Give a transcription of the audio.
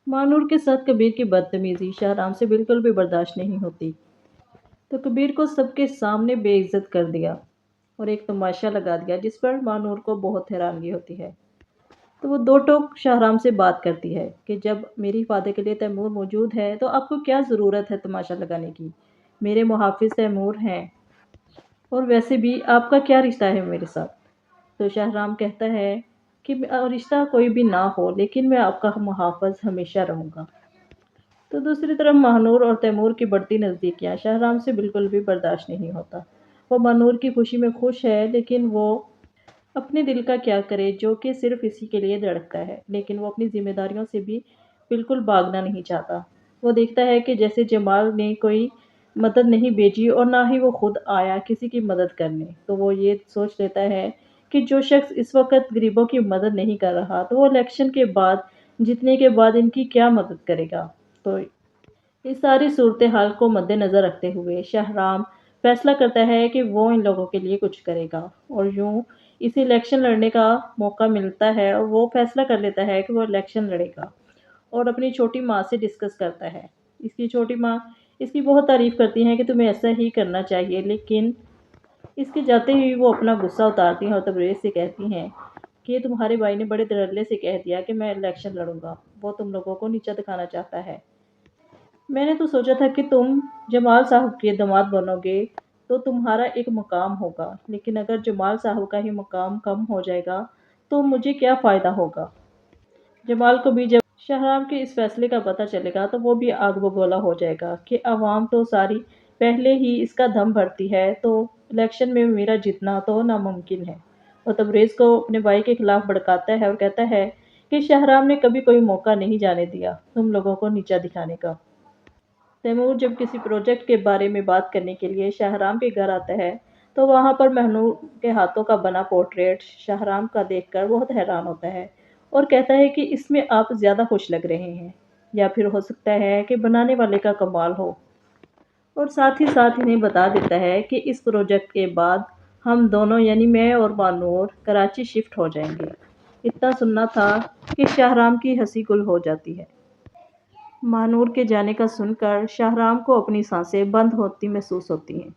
मानूर के साथ कबीर की बदतमीजी शाहराम से बिल्कुल भी बर्दाश्त नहीं होती, तो कबीर को सबके सामने बेइज्जत कर दिया और एक तमाशा लगा दिया जिस पर मानूर को बहुत हैरानगी होती है। तो वो दो टोक शाहराम से बात करती है कि जब मेरी हिफाजत के लिए तैमूर मौजूद है तो आपको क्या ज़रूरत है तमाशा लगाने की। मेरे मुहाफिज तैमूर हैं और वैसे भी आपका क्या रिश्ता है मेरे साथ। तो शाहराम कहता है कि रिश्ता कोई भी ना हो लेकिन मैं आपका मुहाफिज हमेशा रहूंगा। तो दूसरी तरफ महानूर और तैमूर की बढ़ती नज़दीकियां शाहराम से बिल्कुल भी बर्दाश्त नहीं होता। वो महानूर की खुशी में खुश है लेकिन वो अपने दिल का क्या करे जो कि सिर्फ इसी के लिए धड़कता है, लेकिन वो अपनी जिम्मेदारियों से भी बिल्कुल भागना नहीं चाहता। वो देखता है कि जैसे जमाल ने कोई मदद नहीं भेजी और ना ही वो खुद आया किसी की मदद करने, तो वो ये सोच लेता है कि जो शख्स इस वक्त गरीबों की मदद नहीं कर रहा तो वो इलेक्शन के बाद जीतने के बाद इनकी क्या मदद करेगा। तो इस सारी सूरत हाल को मद्देनज़र रखते हुए शाहराम फैसला करता है कि वो इन लोगों के लिए कुछ करेगा और यूं इसे इलेक्शन लड़ने का मौका मिलता है और वो फैसला कर लेता है कि वो इलेक्शन लड़ेगा और अपनी छोटी माँ से डिस्कस करता है। इसकी छोटी माँ इसकी बहुत तारीफ करती हैं कि तुम्हें ऐसा ही करना चाहिए, लेकिन इसके जाते ही वो अपना गुस्सा उतारती हैं और तबरेज़ से कहती हैं कि तुम्हारे भाई ने बड़े धड़ल्ले से कह दिया कि मैं इलेक्शन लड़ूंगा। वो तुम लोगों को नीचा दिखाना चाहता है। मैंने तो सोचा था कि तुम जमाल साहब के दामाद बनोगे तो तुम्हारा एक मकाम होगा, लेकिन अगर जमाल साहब का ही मकाम कम हो जाएगा तो मुझे क्या फ़ायदा होगा। जमाल को भी जब शाहराम के इस फैसले का पता चलेगा तो वो भी आग बबूला हो जाएगा कि अवाम तो सारी पहले ही इसका दम भरती है, तो इलेक्शन में मेरा जीतना तो नामुमकिन है। और तबरेज़ को अपने भाई के खिलाफ भड़काता है और कहता है कि शाहराम ने कभी कोई मौका नहीं जाने दिया तुम लोगों को नीचा दिखाने का। तैमूर जब किसी प्रोजेक्ट के बारे में बात करने के लिए शाहराम के घर आता है तो वहां पर महनूर के हाथों का बना पोर्ट्रेट शाहराम का देखकर बहुत हैरान होता है और कहता है कि इसमें आप ज़्यादा खुश लग रहे हैं, या फिर हो सकता है कि बनाने वाले का कमाल हो। और साथ ही साथ इन्हें बता देता है कि इस प्रोजेक्ट के बाद हम दोनों यानी मैं और बानूर कराची शिफ्ट हो जाएंगे। इतना सुनना था कि शाहराम की हंसी गुल हो जाती है। महानूर के जाने का सुनकर शाहराम को अपनी सांसें बंद होती महसूस होती हैं।